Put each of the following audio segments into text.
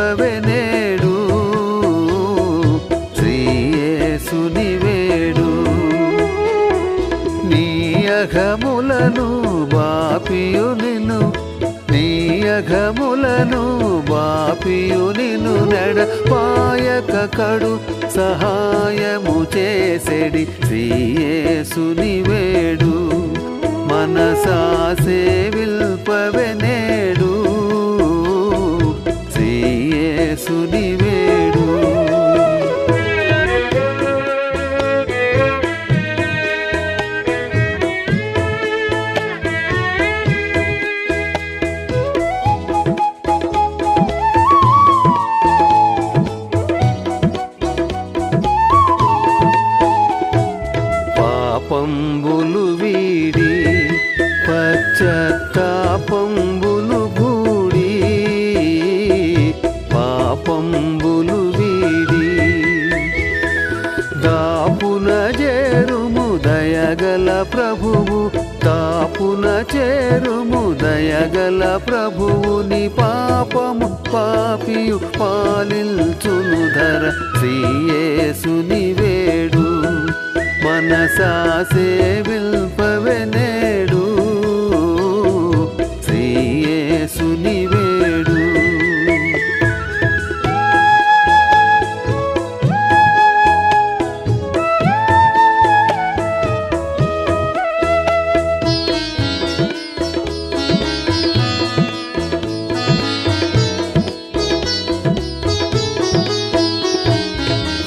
విల్పవెనేడు శ్రీయేసుని వేడు నీ అఘములను బాపియు నిన్ను నీ అఘములను బాపియు నిన్ను నడపాయక కడు సహాయము చేసెడి శ్రీయేసుని వేడు మనసా సేవిల్పవెనేడు శ్రీయేసుని వేడు పాపంబులు వీడి పశ్చాత్తాపంబులు గూడి పాపంబులు వీడి దాపున చేరుము దయగల ప్రభువు దాపున చేరుము దయగల ప్రభువుని పాపము పాపియు పాలిల్చును ధర శ్రీయేసుని వేడు మనసా సేవిల్పవెనేడు శ్రీయేసుని వేడు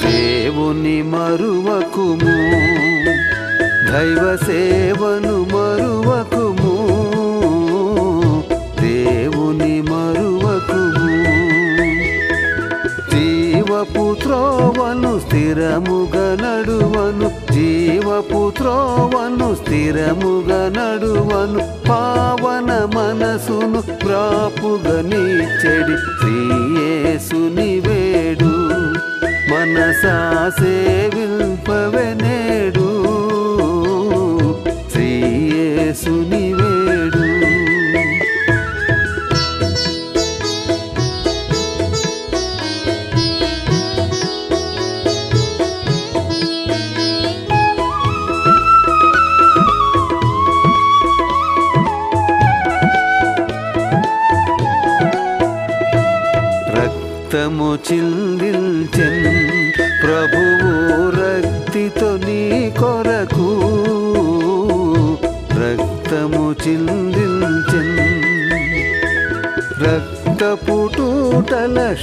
దేవుని మరువకుము దైవ సేవను మరువకుము దేవుని మరువకుము జీవపు త్రోవను స్థిరముగా నడువను జీవపు త్రోవను స్థిరముగా నడువను పావన మనసును ప్రాపుగా నీచెడి శ్రీయేసుని వేడు మనసా సేవిల్పవెనేడు శ్రీయేసుని వేడు రక్తము చిందిల్చెన్ ప్రభువు రక్తితో నీ కొరకు రక్తము చిందిల్చెన్ రక్తపుటూటల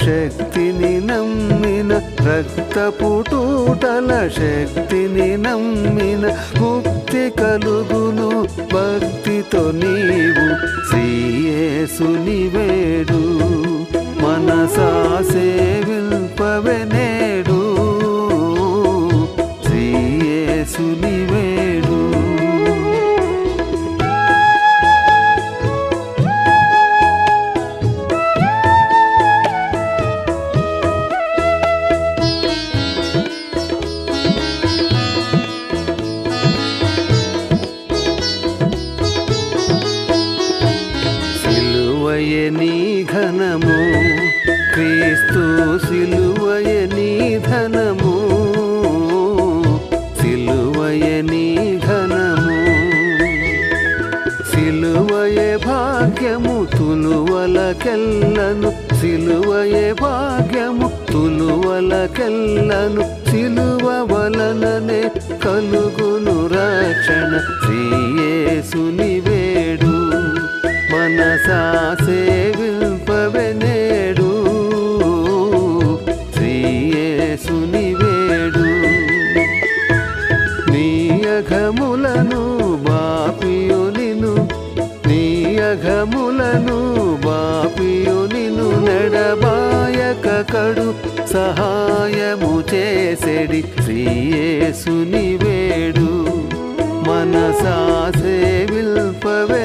శక్తిని నమ్మిన రక్తపుటూటల శక్తిని నమ్మిన ముక్తి కలుగును భక్తితో నీవు శ్రీయేసుని వేడు మనసా సేవిల్పవెనేడు శ్రీయేసుని వేడు సిలువయే నీ ఘనము క్రీస్తు సిలువయే నీ ధనము సిలువయే నీ ఘనము సిలువయే భాగ్యము తులువలకెల్లను సిలువయే భాగ్యము తులువలకెల్లను సిలువ వలననే కలుగును రక్షణ శ్రీయేసుని వేడు మనసా సేవిల్పవెనేడు శ్రీయేసుని వేడు నీ అఘములను బాపియు నిన్ను నీ అఘములను బాపియు నిన్ను నడబాయక కడు సహాయము చేసెడి శ్రీయేసుని వేడు మనసా సేవిల్పవెనేడు